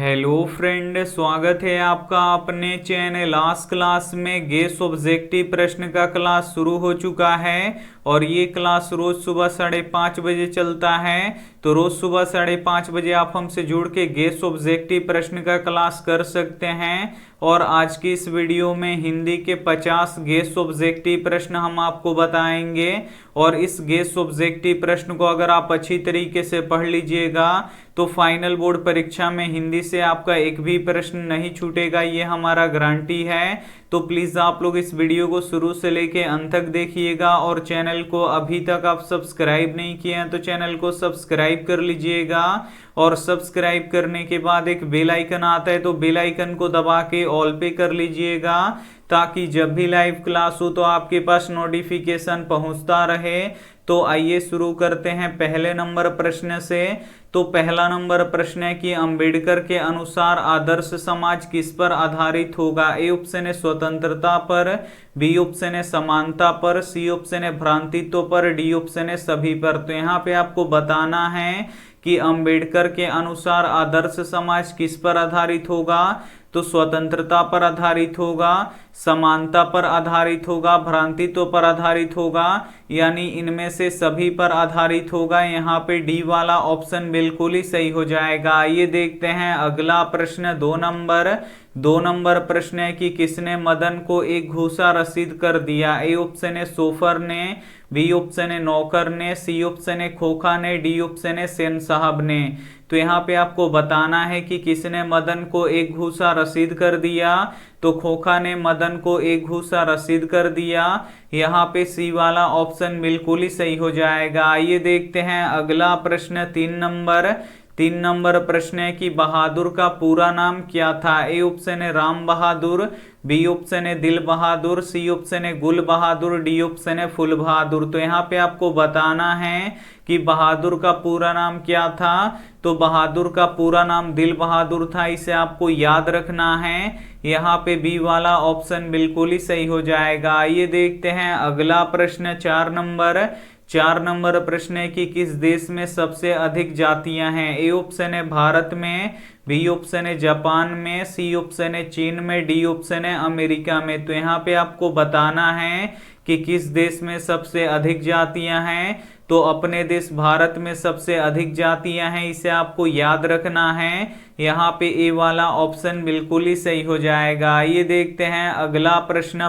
Hello friend, स्वागत है आपका अपने चैनल आज क्लास में। गेस ऑब्जेक्टिव प्रश्न का क्लास शुरू हो चुका है और ये क्लास रोज सुबह 5:30 बजे चलता है। तो रोज सुबह 5:30 बजे आप हमसे जुड़ के गेस ऑब्जेक्टिव प्रश्न का क्लास कर सकते हैं। और आज की इस वीडियो में हिंदी के 50 गेस ऑब्जेक्टिव प्रश्न हम आपको बताएंगे। और इस गेस ऑब्जेक्टिव प्रश्न को अगर आप अच्छी तरीके से पढ़ लीजिएगा तो फाइनल बोर्ड परीक्षा में हिंदी से आपका एक भी प्रश्न नहीं छूटेगा, ये हमारा गारंटी है। तो प्लीज आप लोग इस वीडियो को शुरू से लेके अंत तक देखिएगा और चैनल को अभी तक आप सब्सक्राइब नहीं किए हैं तो चैनल को सब्सक्राइब कर लीजिएगा। और सब्सक्राइब करने के बाद एक बेल आइकन आता है तो बेल आइकन को दबा के ऑल पे कर लीजिएगा, ताकि जब भी लाइव क्लास हो तो आपके पास नोटिफिकेशन पहुंचता रहे। तो आइए शुरू करते हैं पहले नंबर प्रश्न से। तो पहला नंबर प्रश्न है कि अंबेडकर के अनुसार आदर्श समाज किस पर आधारित होगा। ए ऑप्शन है स्वतंत्रता पर, बी ऑप्शन है समानता पर, सी ऑप्शन है भ्रांतित्व पर, डी ऑप्शन है सभी पर। तो यहाँ पे आपको बताना है कि अंबेडकर के अनुसार आदर्श समाज किस पर आधारित होगा। तो स्वतंत्रता पर आधारित होगा, समानता पर आधारित होगा, भ्रांतित्व पर आधारित होगा, यानी इनमें से सभी पर आधारित होगा। यहाँ पे डी वाला ऑप्शन बिल्कुल ही सही हो जाएगा। ये देखते हैं अगला प्रश्न दो नंबर प्रश्न है कि किसने मदन को एक घूसा रसीद कर दिया। ए ऑप्शन है सोफर ने, बी ऑप्शन है नौकर ने, सी ऑप्शन है खोखा ने, डी ऑप्शन है सेन साहब ने। तो यहाँ पे आपको बताना है कि किसने मदन को एक घूसा रसीद कर दिया। तो खोखा ने मदन को एक घूसा रसीद कर दिया। यहाँ पे सी वाला ऑप्शन बिल्कुल ही सही हो जाएगा। आइए देखते हैं अगला प्रश्न तीन नंबर प्रश्न है कि बहादुर का पूरा नाम क्या था। ए ऑप्शन है राम बहादुर, बी ऑप्शन है दिल बहादुर, सी ऑप्शन है गुल बहादुर, डी ऑप्शन है फुल बहादुर। तो यहाँ पे आपको बताना है कि बहादुर का पूरा नाम क्या था। तो बहादुर का पूरा नाम दिल बहादुर था, इसे आपको याद रखना है। यहाँ पे बी वाला ऑप्शन बिल्कुल ही सही हो जाएगा। आइए देखते हैं अगला प्रश्न चार नंबर प्रश्न है कि किस देश में सबसे अधिक जातियां हैं। ए ऑप्शन है भारत में, बी ऑप्शन है जापान में, सी ऑप्शन है चीन में, डी ऑप्शन है अमेरिका में। तो यहाँ पे आपको बताना है कि किस देश में सबसे अधिक जातियां हैं। तो अपने देश भारत में सबसे अधिक जातियां हैं, इसे आपको याद रखना है। यहाँ पे ए वाला ऑप्शन बिल्कुल ही सही हो जाएगा। ये देखते हैं अगला प्रश्न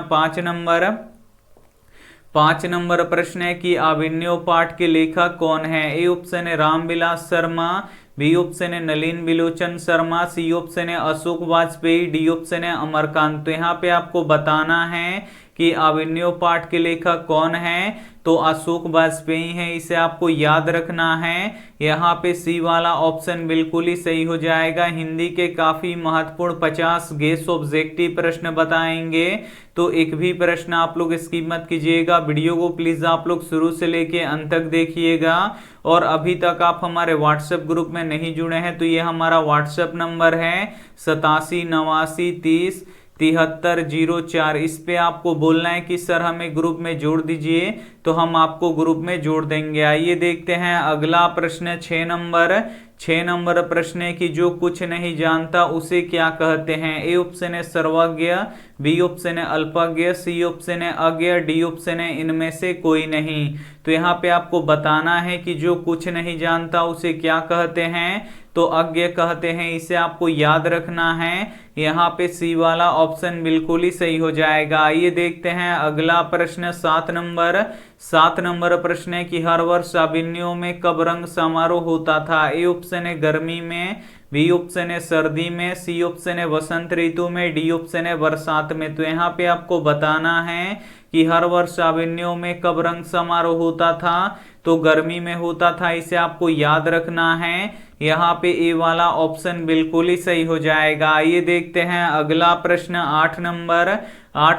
पांच नंबर प्रश्न है कि अभिनव पाठ के लेखक कौन है। ए ऑप्शन है रामविलास शर्मा, बी ऑप्शन है नलिन बिलोचन शर्मा, सी ऑप्शन है अशोक वाजपेयी, डी ऑप्शन है अमरकांत। तो यहाँ पे आपको बताना है कि अभिनव पाठ के लेखक कौन है। तो अशोक वाजपेयी है, इसे आपको याद रखना है। यहाँ पे सी वाला ऑप्शन बिल्कुल ही सही हो जाएगा। हिंदी के काफी महत्वपूर्ण 50 गेस ऑब्जेक्टिव प्रश्न बताएंगे, तो एक भी प्रश्न आप लोग स्किप मत कीजिएगा। वीडियो को प्लीज आप लोग शुरू से लेके अंत तक देखिएगा। और अभी तक आप हमारे व्हाट्सएप ग्रुप में नहीं जुड़े हैं तो ये हमारा व्हाट्सएप नंबर है 8789307304। इस पे आपको बोलना है कि सर हमें ग्रुप में जोड़ दीजिए, तो हम आपको ग्रुप में जोड़ देंगे। आइए देखते हैं अगला प्रश्न 6 नंबर प्रश्न है कि जो कुछ नहीं जानता उसे क्या कहते हैं। ए ऑप्शन है सर्वज्ञ, बी ऑप्शन है अल्पज्ञ, सी ऑप्शन है अज्ञ, डी ऑप्शन है इनमें से कोई नहीं। तो यहाँ पे आपको बताना है कि जो कुछ नहीं जानता उसे क्या कहते हैं। तो अज्ञ कहते हैं, इसे आपको याद रखना है। यहाँ पे सी वाला ऑप्शन बिल्कुल ही सही हो जाएगा। आइए देखते हैं अगला प्रश्न 7 नंबर प्रश्न है कि हर वर्ष अभिनयों में कब रंग समारोह होता था। ए ऑप्शन है गर्मी में, बी ऑप्शन है सर्दी में, सी ऑप्शन है वसंत ऋतु में, डी ऑप्शन है बरसात में। तो यहाँ पे आपको बताना है कि हर वर्ष अभिनयों में कब रंग समारोह होता था। तो गर्मी में होता था, इसे आपको याद रखना है। यहाँ पे ए वाला ऑप्शन बिल्कुल ही सही हो जाएगा। आइए देखते हैं अगला प्रश्न 8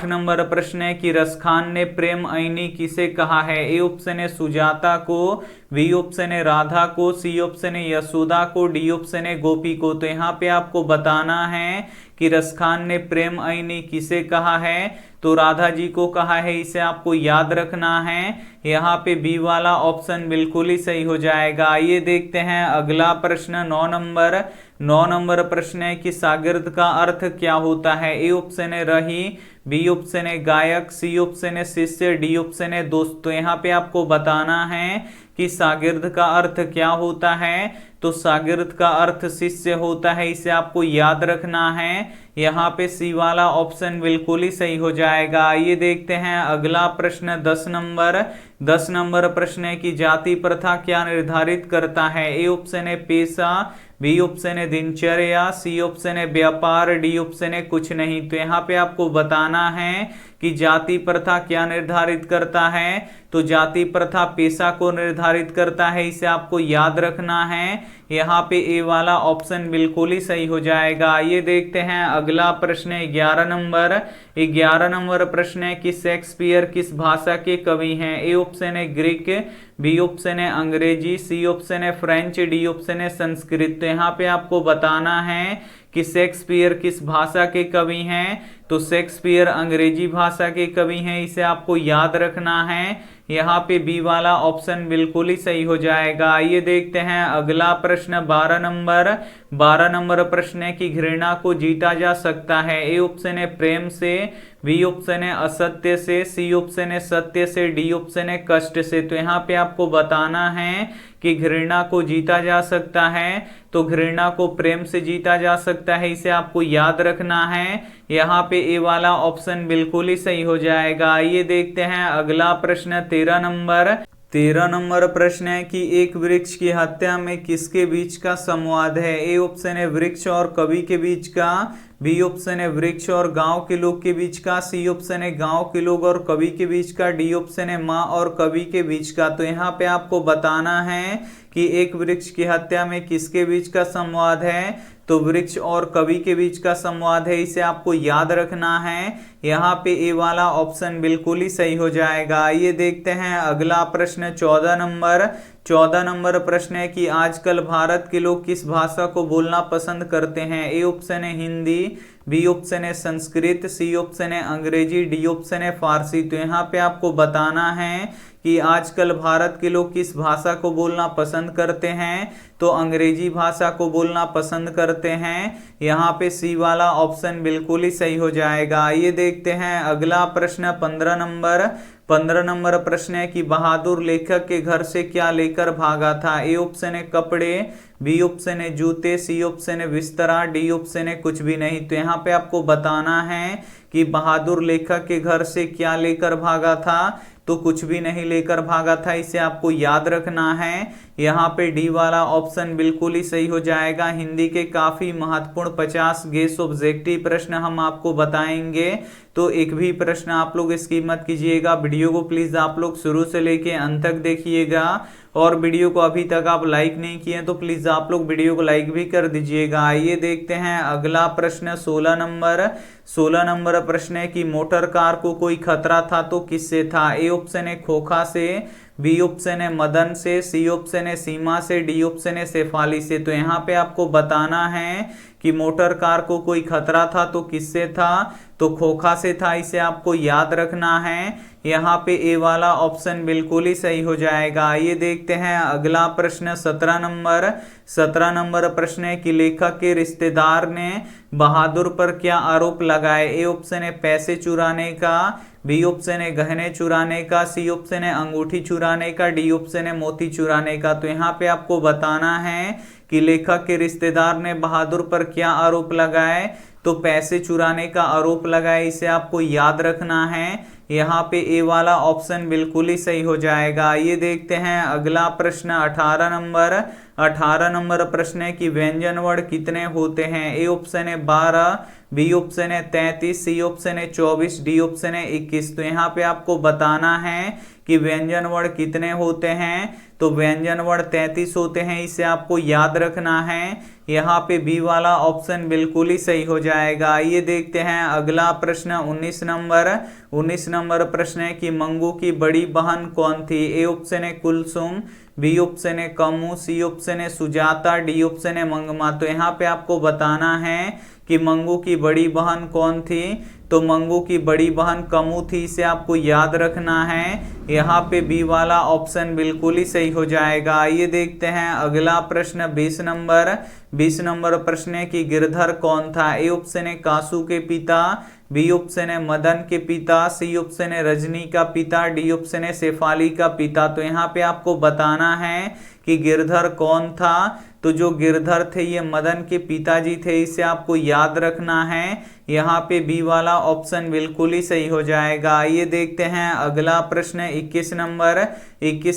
नंबर प्रश्न है कि रसखान ने प्रेम आईनी किसे कहा है। ए ऑप्शन है सुजाता को, बी ऑप्शन है राधा को, सी ऑप्शन है यशोदा को, डी ऑप्शन है गोपी को। तो यहाँ पे आपको बताना है कि रसखान ने प्रेम आईनी किसे कहा है। तो राधा जी को कहा है, इसे आपको याद रखना है। यहाँ पे बी वाला ऑप्शन बिल्कुल ही सही हो जाएगा। आइए देखते हैं अगला प्रश्न 9 नंबर प्रश्न है कि शागिर्द का अर्थ क्या होता है। ए ऑप्शन है रही, बी ऑप्शन है गायक, सी ऑप्शन है शिष्य, डी ऑप्शन है दोस्त। तो यहाँ पे आपको बताना है कि शागिर्द का अर्थ क्या होता है। तो शागिर्द का अर्थ शिष्य होता है, इसे आपको याद रखना है। यहाँ पे सी वाला ऑप्शन बिल्कुल ही सही हो जाएगा। आइए देखते हैं अगला प्रश्न 10 नंबर प्रश्न है कि जाति प्रथा क्या निर्धारित करता है। ए ऑप्शन है पेशा, बी ऑप्शन है दिनचर्या, सी ऑप्शन है व्यापार, डी ऑप्शन है कुछ नहीं। तो यहाँ पे आपको बताना है कि जाति प्रथा क्या निर्धारित करता है। तो जाति प्रथा पेशा को निर्धारित करता है, इसे आपको याद रखना है। यहाँ पे ए वाला ऑप्शन बिल्कुल ही सही हो जाएगा। ये देखते हैं अगला प्रश्न 11 नंबर प्रश्न है कि शेक्सपियर किस भाषा के कवि हैं। ए ऑप्शन है ग्रीक, बी ऑप्शन है अंग्रेजी, सी ऑप्शन है फ्रेंच, डी ऑप्शन है संस्कृत। तो यहाँ पे आपको बताना है कि शेक्सपियर किस भाषा के कवि हैं। तो शेक्सपियर अंग्रेजी भाषा के कवि हैं, इसे आपको याद रखना है। यहाँ पे बी वाला ऑप्शन बिल्कुल ही सही हो जाएगा। आइए देखते हैं अगला प्रश्न 12 नंबर प्रश्न है कि घृणा को जीता जा सकता है। ए ऑप्शन है प्रेम से, बी ऑप्शन है असत्य से, सी ऑप्शन है सत्य से, डी ऑप्शन है कष्ट से। तो यहाँ पे आपको बताना है कि घृणा को जीता जा सकता है। तो घृणा को प्रेम से जीता जा सकता है, इसे आपको याद रखना है। यहाँ पे ए वाला ऑप्शन बिल्कुल ही सही हो जाएगा। आइए देखते हैं अगला प्रश्न 13 नंबर प्रश्न है कि एक वृक्ष की हत्या में किसके बीच का संवाद है। ए ऑप्शन है वृक्ष और कवि के बीच का, बी ऑप्शन है वृक्ष और गांव के लोग के बीच का, सी ऑप्शन है गांव के लोग और कवि के बीच का, डी ऑप्शन है माँ और कवि के बीच का। तो यहाँ पे आपको बताना है कि एक वृक्ष की हत्या में किसके बीच का संवाद है। तो वृक्ष और कवि के बीच का संवाद है, इसे आपको याद रखना है। यहाँ पे ए वाला ऑप्शन बिल्कुल ही सही हो जाएगा। ये देखते हैं अगला प्रश्न 14 नंबर प्रश्न है कि आजकल भारत के लोग किस भाषा को बोलना पसंद करते हैं। ए ऑप्शन है हिंदी, बी ऑप्शन है संस्कृत, सी ऑप्शन है अंग्रेजी, डी ऑप्शन है फारसी। तो यहाँ पे आपको बताना है कि आजकल भारत के लोग किस भाषा को बोलना पसंद करते हैं। तो अंग्रेजी भाषा को बोलना पसंद करते हैं। यहाँ पे सी वाला ऑप्शन बिल्कुल ही सही हो जाएगा। ये देखते हैं अगला प्रश्न 15 नंबर प्रश्न है कि बहादुर लेखक के घर से क्या लेकर भागा था। ए ऑप्शन है कपड़े, बी ऑप्शन है जूते, सी ऑप्शन है बिस्तरा, डी ऑप्शन है कुछ भी नहीं। तो यहाँ पे आपको बताना है कि बहादुर लेखक के घर से क्या लेकर भागा था। तो कुछ भी नहीं लेकर भागा था, इसे आपको याद रखना है। यहाँ पे डी वाला ऑप्शन बिल्कुल ही सही हो जाएगा। हिंदी के काफी महत्वपूर्ण 50 गेस ऑब्जेक्टिव प्रश्न हम आपको बताएंगे, तो एक भी प्रश्न आप लोग स्किप मत कीजिएगा। वीडियो को प्लीज आप लोग शुरू से लेके अंत तक देखिएगा, और वीडियो को अभी तक आप लाइक नहीं किए तो प्लीज आप लोग वीडियो को लाइक भी कर दीजिएगा। आइए देखते हैं अगला प्रश्न 16 नंबर प्रश्न है कि मोटर कार को कोई खतरा था तो किससे था। ए ऑप्शन है खोखा से, बी ऑप्शन है मदन से, सी ऑप्शन है सीमा से, डी ऑप्शन है शेफाली से। तो यहाँ पे आपको बताना है कि मोटर कार को कोई खतरा था तो किससे था। तो खोखा से था, इसे आपको याद रखना है। यहाँ पे ए वाला ऑप्शन बिल्कुल ही सही हो जाएगा। ये देखते हैं अगला प्रश्न 17 नंबर प्रश्न है कि लेखक के रिश्तेदार ने बहादुर पर क्या आरोप लगाए। ए ऑप्शन है पैसे चुराने का, बी ऑप्शन है गहने चुराने का, सी ऑप्शन है अंगूठी चुराने का, डी ऑप्शन है मोती चुराने का। तो यहाँ पे आपको बताना है कि लेखक के रिश्तेदार ने बहादुर पर क्या आरोप लगाए। तो पैसे चुराने का आरोप लगाए, इसे आपको याद रखना है। यहाँ पे ए वाला ऑप्शन बिल्कुल ही सही हो जाएगा। ये देखते हैं अगला प्रश्न 18 नंबर प्रश्न है कि व्यंजन वर्ण कितने होते हैं। ए ऑप्शन है 12, बी ऑप्शन है 33, सी ऑप्शन है 24, डी ऑप्शन है 21। तो यहाँ पे आपको बताना है कि व्यंजन वर्ण कितने होते हैं। तो व्यंजन वर्ण 33 होते हैं, इसे आपको याद रखना है। यहाँ पे बी वाला ऑप्शन बिल्कुल ही सही हो जाएगा। ये देखते हैं अगला प्रश्न 19 नंबर प्रश्न है कि मंगू की बड़ी बहन कौन थी। ए ऑप्शन है कुलसुम, बी ऑप्शन है कमू, सी ऑप्शन है सुजाता, डी ऑप्शन है मंगमा। तो यहाँ पे आपको बताना है कि मंगू की बड़ी बहन कौन थी। तो मंगू की बड़ी बहन कमू थी, इसे आपको याद रखना है। यहाँ पे बी वाला ऑप्शन बिल्कुल ही सही हो जाएगा। आइए देखते हैं अगला प्रश्न 20 नंबर प्रश्न है कि गिरधर कौन था। ए ऑप्शन है कासू के पिता, बी ऑप्शन है मदन के पिता, सी ऑप्शन है रजनी का पिता, डी ऑप्शन है शेफाली का पिता। तो यहाँ पे आपको बताना है कि गिरधर कौन था। तो जो गिरधर थे ये मदन के पिताजी थे, इसे आपको याद रखना है। यहाँ पे बी वाला ऑप्शन बिल्कुल ही सही हो जाएगा। आइए देखते हैं अगला प्रश्न 21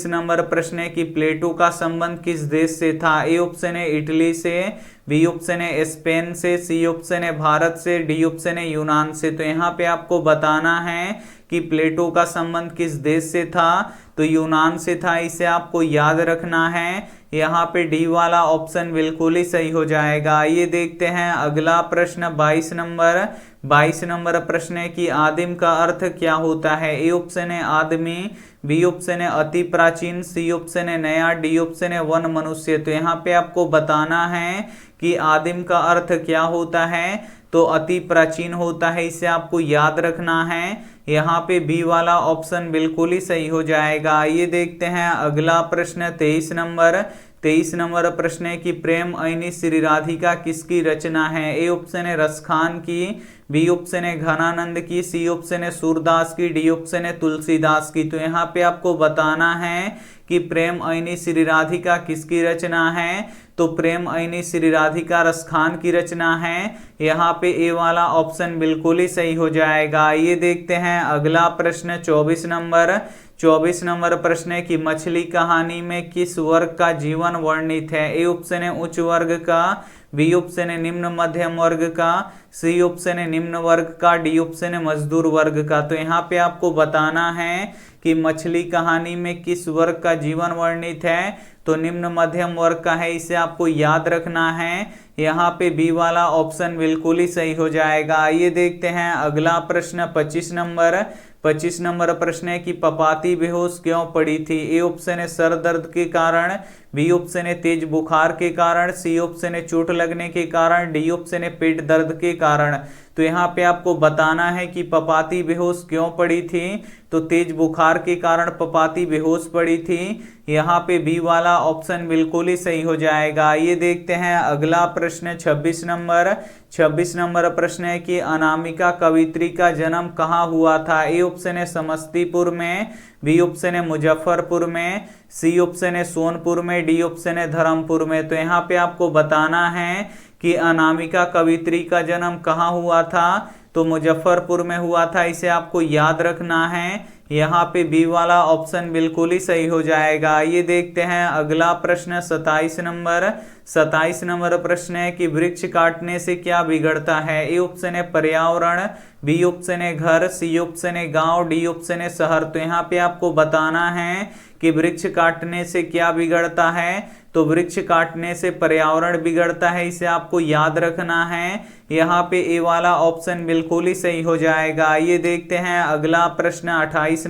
नंबर प्रश्न है कि प्लेटो का संबंध किस देश से था। ए ऑप्शन है इटली से, बी ऑप्शन है स्पेन से, सी ऑप्शन है भारत से, डी ऑप्शन है यूनान से। तो यहाँ पे आपको बताना है कि प्लेटो का संबंध किस देश से था। तो यूनान से था, इसे आपको याद रखना है। यहाँ पे डी वाला ऑप्शन बिल्कुल ही सही हो जाएगा। आइए देखते हैं अगला प्रश्न 22 नंबर प्रश्न है कि आदिम का अर्थ क्या होता है। ए ऑप्शन है आदमी, बी ऑप्शन है अति प्राचीन, सी ऑप्शन है नया, डी ऑप्शन है वन मनुष्य। तो यहाँ पे आपको बताना है कि आदिम का अर्थ क्या होता है। तो अति प्राचीन होता है, इसे आपको याद रखना है। यहाँ पे बी वाला ऑप्शन बिल्कुल ही सही हो जाएगा। आइए देखते हैं अगला प्रश्न 23 नंबर प्रश्न है कि प्रेम ऐनी श्री राधिका किसकी रचना है। ए ऑप्शन है रसखान की, बी ऑप्शन है घनानंद की, सी ऑप्शन है सूरदास की, डी ऑप्शन है तुलसीदास की। तो यहाँ पे आपको बताना है कि प्रेम ऐनी श्री राधिका किसकी रचना है। तो प्रेम ऐनी श्री राधिका रसखान की रचना है। यहाँ पे ए वाला ऑप्शन बिल्कुल ही सही हो जाएगा। आइए देखते हैं अगला प्रश्न 24 नंबर प्रश्न है कि मछली कहानी में किस वर्ग का जीवन वर्णित है। ए ऑप्शन है उच्च वर्ग का, बी ऑप्शन है निम्न मध्यम वर्ग का, सी ऑप्शन है निम्न वर्ग का, डी ऑप्शन है मजदूर वर्ग का। तो यहाँ पे आपको बताना है कि मछली कहानी में किस वर्ग का जीवन वर्णित है। तो निम्न मध्यम वर्ग का है, इसे आपको याद रखना है। यहाँ पे बी वाला ऑप्शन बिल्कुल ही सही हो जाएगा। आइए देखते हैं अगला प्रश्न 25 नंबर प्रश्न है कि पपाती बेहोश क्यों पड़ी थी। ए ऑप्शन है सर दर्द के कारण, बी ऑप्शन है तेज बुखार के कारण, सी ऑप्शन है चोट लगने के कारण, डी ऑप्शन है पेट दर्द के कारण। तो यहाँ पे आपको बताना है कि पपाती बेहोश क्यों पड़ी थी। तो तेज बुखार के कारण पपाती बेहोश पड़ी थी। यहाँ पे बी वाला ऑप्शन बिल्कुल ही सही हो जाएगा। ये देखते हैं अगला प्रश्न 26 नंबर प्रश्न है कि अनामिका कवित्री का जन्म कहाँ हुआ था। ए ऑप्शन है समस्तीपुर में, बी ऑप्शन है मुजफ्फरपुर में, सी ऑप्शन है सोनपुर में, डी ऑप्शन है धर्मपुर में। तो यहाँ पे आपको बताना है कि अनामिका कवित्री का जन्म कहाँ हुआ था। तो मुजफ्फरपुर में हुआ था, इसे आपको याद रखना है। यहाँ पे बी वाला ऑप्शन बिल्कुल ही सही हो जाएगा। ये देखते हैं अगला प्रश्न 27 नंबर प्रश्न है कि वृक्ष काटने से क्या बिगड़ता है। ए ऑप्शन है पर्यावरण, बी ऑप्शन है घर, सी ऑप्शन है गांव, डी ऑप्शन है शहर। तो यहाँ पे आपको बताना है कि वृक्ष काटने से क्या बिगड़ता है। तो वृक्ष काटने से पर्यावरण बिगड़ता है, इसे आपको याद रखना है। यहाँ पे ए वाला ऑप्शन बिल्कुल ही सही हो जाएगा। ये देखते हैं अगला प्रश्न 28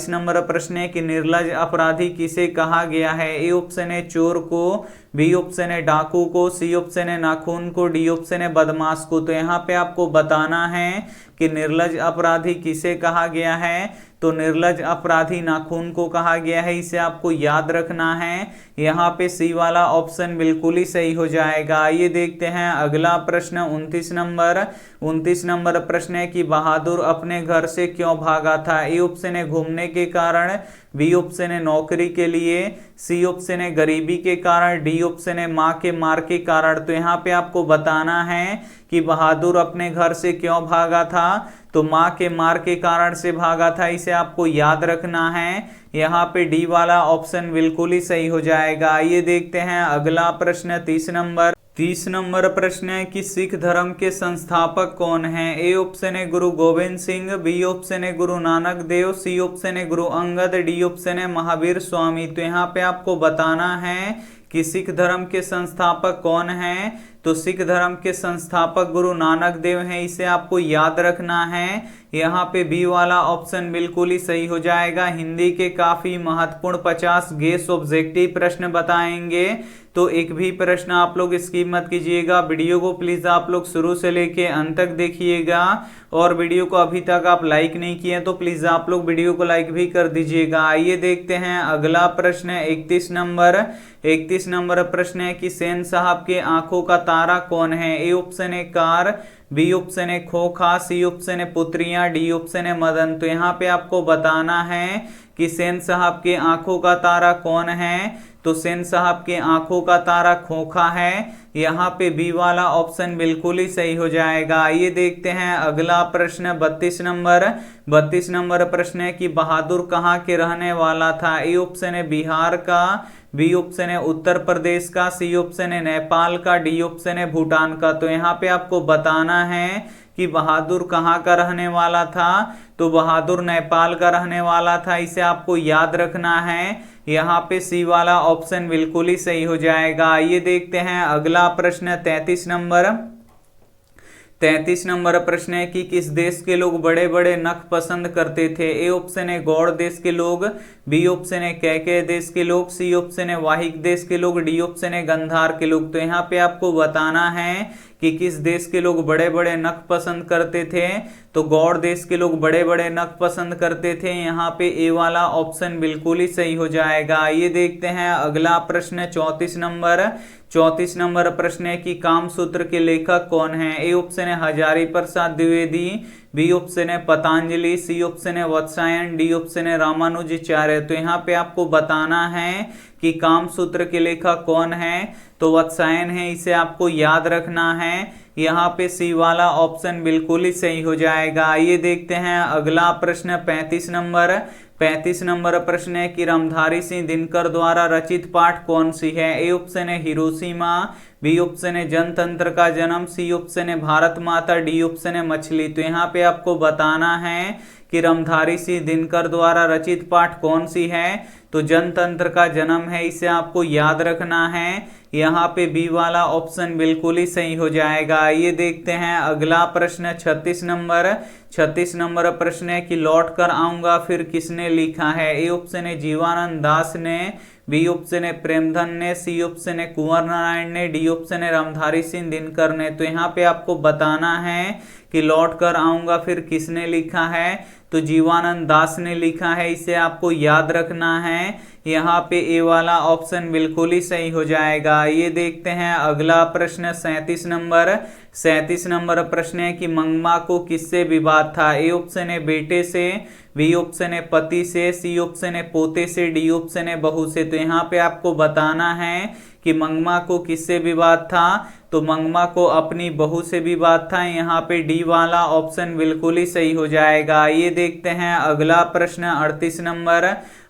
नंबर प्रश्न है कि निर्लज अपराधी किसे कहा गया है। ए ऑप्शन है चोर को, बी ऑप्शन है डाकू को, सी ऑप्शन है नाखून को, डी ऑप्शन है बदमाश को। तो यहाँ पे आपको बताना है कि निर्लज अपराधी किसे कहा गया है। तो निर्लज अपराधी नाखून को कहा गया है, इसे आपको याद रखना है। यहाँ पे सी वाला ऑप्शन बिल्कुल ही सही हो जाएगा। ये देखते हैं अगला प्रश्न 29 नंबर प्रश्न है कि बहादुर अपने घर से क्यों भागा था। ए ऑप्शन है घूमने के कारण, बी ऑप्शन है नौकरी के लिए, सी ऑप्शन है गरीबी के कारण, डी ऑप्शन है माँ के मार के कारण। तो यहाँ पे आपको बताना है कि बहादुर अपने घर से क्यों भागा था। तो माँ के मार के कारण से भागा था, इसे आपको याद रखना है। यहाँ पे डी वाला ऑप्शन बिल्कुल ही सही हो जाएगा। ये देखते हैं अगला प्रश्न 30 नंबर प्रश्न है कि सिख धर्म के संस्थापक कौन हैं। ए ऑप्शन है गुरु गोविंद सिंह, बी ऑप्शन है गुरु नानक देव, सी ऑप्शन है गुरु अंगद, डी ऑप्शन है महावीर स्वामी। तो यहाँ पे आपको बताना है कि सिख धर्म के संस्थापक कौन हैं। तो सिख धर्म के संस्थापक गुरु नानक देव हैं, इसे आपको याद रखना है। यहाँ पे बी वाला ऑप्शन बिल्कुल ही सही हो जाएगा। हिंदी के काफी महत्वपूर्ण 50 गेस ऑब्जेक्टिव प्रश्न बताएंगे, तो एक भी प्रश्न आप लोग स्किप मत कीजिएगा। वीडियो को प्लीज आप लोग शुरू से लेके अंत तक देखिएगा, और वीडियो को अभी तक आप लाइक नहीं किए तो प्लीज आप लोग वीडियो को लाइक भी कर दीजिएगा। आइए देखते हैं अगला प्रश्न 31 नंबर। 31 नंबर प्रश्न है कि सेन साहब के आंखों का तारा कौन है? ए ऑप्शन है कार, बी ऑप्शन है खोखा, सी ऑप्शन है पुत्रियां, डी ऑप्शन है मदन। तो यहाँ पे आपको बताना है कि सेन साहब के आंखों का तारा कौन है। तो सेन साहब के आंखों का तारा खोखा है। यहाँ पे बी वाला ऑप्शन बिल्कुल ही सही हो जाएगा। ये देखते हैं अगला प्रश्न 32 नंबर। 32 नंबर प्रश्न है कि बहादुर कहाँ के रहने वाला था? ए ऑप्शन है बिहार का, बी ऑप्शन है उत्तर प्रदेश का, सी ऑप्शन है नेपाल का, डी ऑप्शन है भूटान का। तो यहाँ पे आपको बताना है कि बहादुर कहाँ का रहने वाला था। तो बहादुर नेपाल का रहने वाला था, इसे आपको याद रखना है। यहाँ पे सी वाला ऑप्शन बिल्कुल ही सही हो जाएगा। ये देखते हैं अगला प्रश्न 33 नंबर। 33 नंबर प्रश्न है कि किस देश के लोग बड़े बड़े नख पसंद करते थे? ए ऑप्शन है गौड़ देश के लोग, बी ऑप्शन है कैके देश के लोग, सी ऑप्शन है वाहिक देश के लोग, डी ऑप्शन है गंधार के लोग। तो यहाँ पे आपको बताना है कि किस देश के लोग बड़े बड़े नख पसंद करते थे। तो गौड़ देश के लोग बड़े बड़े नख पसंद करते थे। यहाँ पे ए वाला ऑप्शन बिल्कुल ही सही हो जाएगा। ये देखते हैं अगला प्रश्न 34 नंबर। 34 नंबर प्रश्न है कि कामसूत्र के लेखक कौन है? ए ऑप्शन है हजारी प्रसाद द्विवेदी, बी ऑप्शन है पतंजलि, सी ऑप्शन है वत्सायन, डी ऑप्शन है रामानुजाचार्य। तो यहाँ पे आपको बताना है कि कामसूत्र के लेखक कौन है। तो वत्सायन है, इसे आपको याद रखना है। यहाँ पे सी वाला ऑप्शन बिल्कुल ही सही हो जाएगा। ये देखते हैं अगला प्रश्न 35 नंबर। 35 नंबर प्रश्न है कि रामधारी सिंह दिनकर द्वारा रचित पाठ कौन सी है? ए ऑप्शन है हिरोशिमा, बी ऑप्शन है जनतंत्र का जन्म, सी ऑप्शन है भारत माता, डी ऑप्शन है मछली। तो यहाँ पे आपको बताना है कि रामधारी सिंह दिनकर द्वारा रचित पाठ कौन सी है। तो जनतंत्र का जन्म है, इसे आपको याद रखना है। यहाँ पे बी वाला ऑप्शन बिल्कुल ही सही हो जाएगा। ये देखते हैं अगला प्रश्न 36 नंबर। 36 नंबर प्रश्न है कि लौट कर आऊंगा फिर किसने लिखा है? ए ऑप्शन है जीवानंद दास ने, बी ऑप्शन है प्रेमधन ने, सी ऑप्शन है कुंवर नारायण ने, डी ऑप्शन है रामधारी सिंह दिनकर ने। तो यहाँ पे आपको बताना है कि लौट कर आऊंगा फिर किसने लिखा है। तो जीवानंद दास ने लिखा है, इसे आपको याद रखना है। यहाँ पे ए वाला ऑप्शन बिल्कुल ही सही हो जाएगा। ये देखते हैं अगला प्रश्न 37 नंबर। 37 नंबर प्रश्न है कि मंगमा को किससे विवाद था? ए ऑप्शन है बेटे से, बी ऑप्शन है पति से, सी ऑप्शन है पोते से, डी ऑप्शन है बहू से। तो यहाँ पे आपको बताना है कि मंगमा को किससे विवाद था। तो मंगमा को अपनी बहू से विवाद था। यहाँ पे डी वाला ऑप्शन बिल्कुल ही सही हो जाएगा। ये देखते हैं अगला प्रश्न 38 नंबर।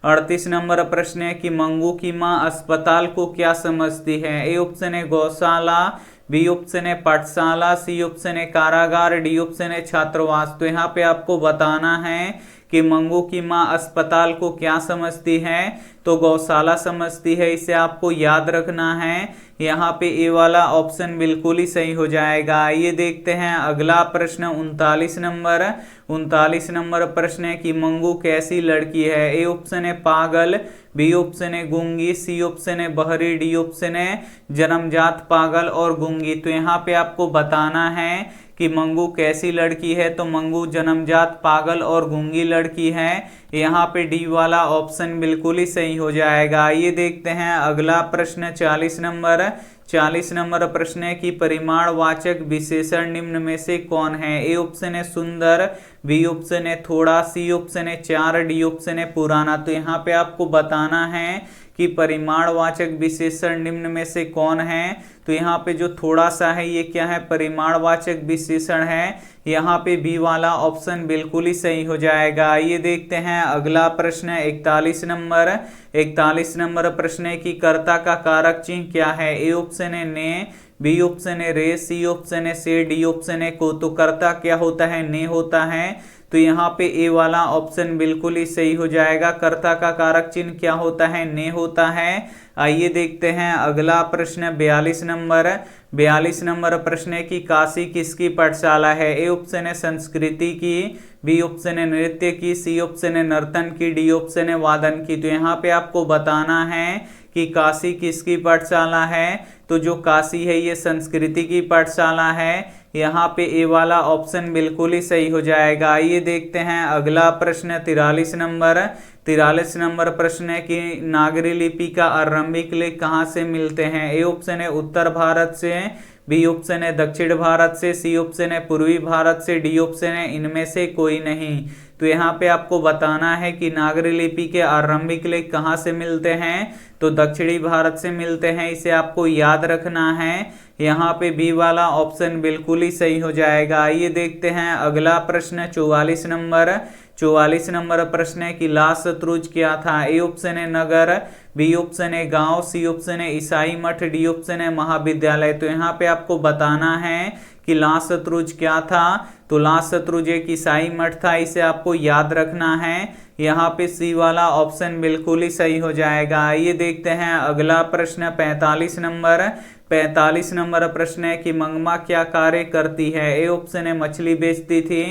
38 नंबर प्रश्न है कि मंगू की माँ अस्पताल को क्या समझती है? ए ऑप्शन है गौशाला, बी ऑप्शन है पाठशाला, सी ऑप्शन है कारागार, डी ऑप्शन है छात्रावास। तो यहाँ पे आपको बताना है कि मंगू की माँ अस्पताल को क्या समझती है। तो गौशाला समझती है, इसे आपको याद रखना है। यहाँ पे ए वाला ऑप्शन बिल्कुल ही सही हो जाएगा। ये देखते हैं अगला प्रश्न 39 नंबर। 39 नंबर प्रश्न है कि मंगू कैसी लड़की है? ए ऑप्शन है पागल, बी ऑप्शन है गूंगी, सी ऑप्शन है बहरी, डी ऑप्शन है जन्मजात पागल और गूंगी। तो यहाँ पे आपको बताना है कि मंगू कैसी लड़की है। तो मंगू जन्मजात पागल और गूंगी लड़की है। यहाँ पे डी वाला ऑप्शन बिल्कुल ही सही हो जाएगा। ये देखते हैं अगला प्रश्न 40 नंबर। 40 नंबर प्रश्न है कि परिमाणवाचक विशेषण निम्न में से कौन है? ए ऑप्शन है सुंदर, बी ऑप्शन है थोड़ा, सी ऑप्शन है चार, डी ऑप्शन है पुराना। तो यहाँ पे आपको बताना है कि परिमाणवाचक विशेषण निम्न में से कौन है। तो यहाँ पे जो थोड़ा सा है ये क्या है? परिमाणवाचक विशेषण है। यहाँ पे बी वाला ऑप्शन बिल्कुल ही सही हो जाएगा। ये देखते हैं अगला प्रश्न 41 नंबर। 41 नंबर प्रश्न है कि कर्ता का कारक चिन्ह क्या है? ए ऑप्शन है ने, बी ऑप्शन है रे, सी ऑप्शन है से, डी ऑप्शन है को। तो कर्ता क्या होता है? ने होता है। तो यहाँ पे ए वाला ऑप्शन बिल्कुल ही सही हो जाएगा। कर्ता का कारक चिन्ह क्या होता है? ने होता है। आइए देखते हैं अगला प्रश्न 42 नंबर। 42 नंबर प्रश्न है कि काशी किसकी पाठशाला है? ए ऑप्शन है संस्कृति की, बी ऑप्शन है नृत्य की, सी ऑप्शन है नर्तन की, डी ऑप्शन है वादन की। तो यहाँ पे आपको बताना है कि काशी किसकी पाठशाला है। तो जो काशी है ये संस्कृति की पाठशाला है। यहाँ पे ए वाला ऑप्शन बिल्कुल ही सही हो जाएगा। आइए देखते हैं अगला प्रश्न 43 नंबर। 43 नंबर प्रश्न है कि नागरी लिपि का आरंभिक लेख कहाँ से मिलते हैं? ए ऑप्शन है उत्तर भारत से, बी ऑप्शन है दक्षिण भारत से, सी ऑप्शन है पूर्वी भारत से, डी ऑप्शन है इनमें से कोई नहीं। तो यहाँ पे आपको बताना है कि नागरी लिपि के आरंभिक लेख कहाँ से मिलते हैं? तो दक्षिणी भारत से मिलते हैं, इसे आपको याद रखना है। यहाँ पे बी वाला ऑप्शन बिल्कुल ही सही हो जाएगा। आइए देखते हैं अगला प्रश्न 44 नंबर। 44 नंबर प्रश्न है कि लाल शत्रुंज क्या था? ए ऑप्शन है नगर, बी ऑप्शन है गांव, सी ऑप्शन है ईसाई मठ, डी ऑप्शन है महाविद्यालय। तो यहाँ पे आपको बताना है कि लाल शत्रुंज क्या था? तो लाल शत्रुंज एक ईसाई मठ था, इसे आपको याद रखना है। यहाँ पे सी वाला ऑप्शन बिल्कुल ही सही हो जाएगा। आइए देखते हैं अगला प्रश्न 45 नंबर। 45 नंबर प्रश्न है कि मंगमा क्या कार्य करती है? ए ऑप्शन है मछली बेचती थी,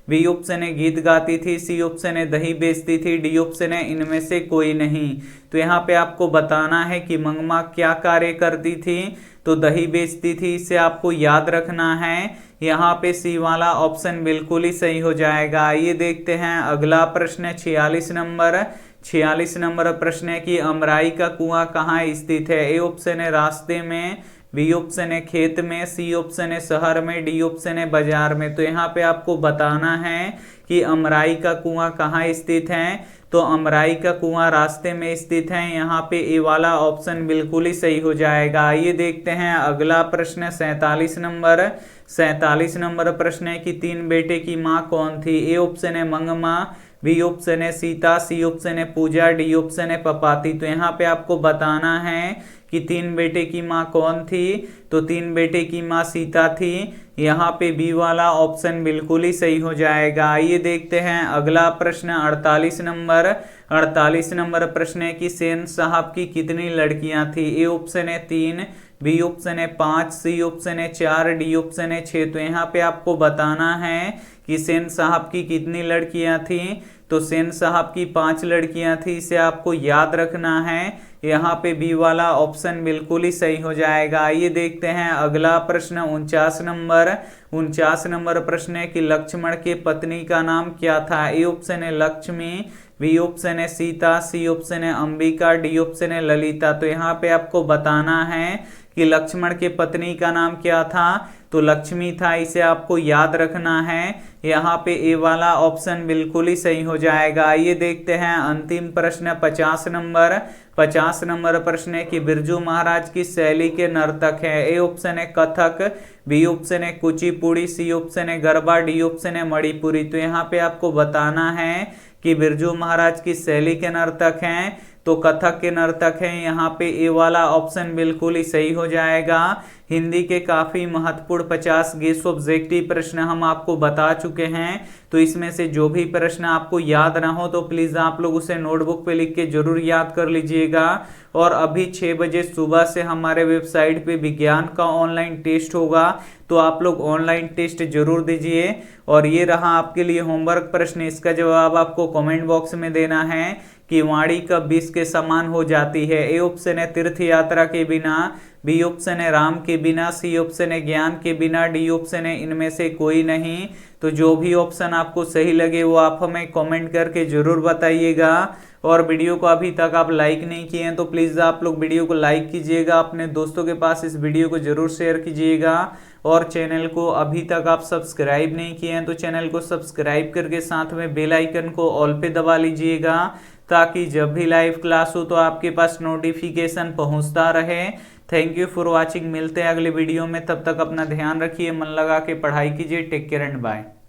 बी ऑप्शन है गीत गाती थी, सी ऑप्शन है दही बेचती थी, डी ऑप्शन है इनमें से कोई नहीं। तो यहाँ पे आपको बताना है कि मंगमा क्या कार्य करती थी? तो दही बेचती थी, इसे आपको याद रखना है। यहाँ पे सी वाला ऑप्शन बिल्कुल ही सही हो जाएगा। आइए देखते हैं अगला प्रश्न 46 नंबर। 46 नंबर प्रश्न है कि अमराई का कुआं कहाँ स्थित है? ए ऑप्शन है रास्ते में, बी ऑप्शन है खेत में, सी ऑप्शन है शहर में, डी ऑप्शन है बाजार में। तो यहाँ पे आपको बताना है कि अमराई का कुआं कहाँ स्थित है। तो अमराई का कुआं रास्ते में स्थित है। यहाँ पे ए वाला ऑप्शन बिल्कुल ही सही हो जाएगा। आइए देखते हैं अगला प्रश्न 47 नंबर। 47 नंबर प्रश्न है कि तीन बेटे की माँ कौन थी? ए ऑप्शन है मंगमा, बी ऑप्शन है सीता, सी ऑप्शन है पूजा, डी ऑप्शन है पपाती। तो यहाँ पे आपको बताना है कि तीन बेटे की माँ कौन थी? तो तीन बेटे की माँ सीता थी। यहाँ पे बी वाला ऑप्शन बिल्कुल ही सही हो जाएगा। आइए देखते हैं अगला प्रश्न 48 नंबर। 48 नंबर प्रश्न है कि सेन साहब की कितनी लड़कियां थी? ए ऑप्शन है 3, बी ऑप्शन है 5, सी ऑप्शन है 4, डी ऑप्शन है 6। तो यहाँ पे आपको बताना है कि सेन साहब की कितनी लड़कियां थी। तो सेन साहब की 5 लड़कियां थी, इसे आपको याद रखना है। यहाँ पे बी वाला ऑप्शन बिल्कुल ही सही हो जाएगा। आइए देखते हैं अगला प्रश्न 49 नंबर। 49 नंबर प्रश्न है कि लक्ष्मण के पत्नी का नाम क्या था? ए ऑप्शन है लक्ष्मी, बी ऑप्शन है सीता, सी ऑप्शन है अंबिका, डी ऑप्शन है ललिता। तो यहाँ पे आपको बताना है कि लक्ष्मण के पत्नी का नाम क्या था? तो लक्ष्मी था, इसे आपको याद रखना है। यहाँ पे ए वाला ऑप्शन बिल्कुल ही सही हो जाएगा। आइए देखते हैं अंतिम प्रश्न 50 नंबर। 50 नंबर प्रश्न है कि बिरजू महाराज की शैली के नर्तक है? ए ऑप्शन है कथक, बी ऑप्शन है कुचिपुड़ी, सी ऑप्शन है गरबा, डी ऑप्शन है मणिपुरी। तो यहाँ पे आपको बताना है कि बिरजू महाराज की शैली के नर्तक हैं। तो कथक के नर्तक हैं। यहाँ पे ए वाला ऑप्शन बिल्कुल ही सही हो जाएगा। हिंदी के काफी महत्वपूर्ण 50 गेस ऑब्जेक्टिव प्रश्न हम आपको बता चुके हैं। तो इसमें से जो भी प्रश्न आपको याद ना हो तो प्लीज आप लोग उसे नोटबुक पे लिख के जरूर याद कर लीजिएगा। और अभी 6 बजे सुबह से हमारे वेबसाइट पे विज्ञान का ऑनलाइन टेस्ट होगा, तो आप लोग ऑनलाइन टेस्ट जरूर दीजिए। और ये रहा आपके लिए होमवर्क प्रश्न, इसका जवाब आपको कमेंट बॉक्स में देना है कि वाणी कब विष के समान हो जाती है? ए ऑप्शन है तीर्थ यात्रा के बिना, बी ऑप्शन है राम के बिना, सी ऑप्शन है ज्ञान के बिना, डी ऑप्शन है इनमें से कोई नहीं। तो जो भी ऑप्शन आपको सही लगे वो आप हमें कमेंट करके जरूर बताइएगा। और वीडियो को अभी तक आप लाइक नहीं किए हैं तो प्लीज़ आप लोग वीडियो को लाइक कीजिएगा, अपने दोस्तों के पास इस वीडियो को जरूर शेयर कीजिएगा। और चैनल को अभी तक आप सब्सक्राइब नहीं किए हैं तो चैनल को सब्सक्राइब करके साथ में बेल आइकन को ऑल पे दबा लीजिएगा, ताकि जब भी लाइव क्लास हो तो आपके पास नोटिफिकेशन पहुंचता रहे। Thank you for watching. मिलते हैं अगले वीडियो में, तब तक अपना ध्यान रखिए, मन लगा के पढ़ाई कीजिए। Take care and bye.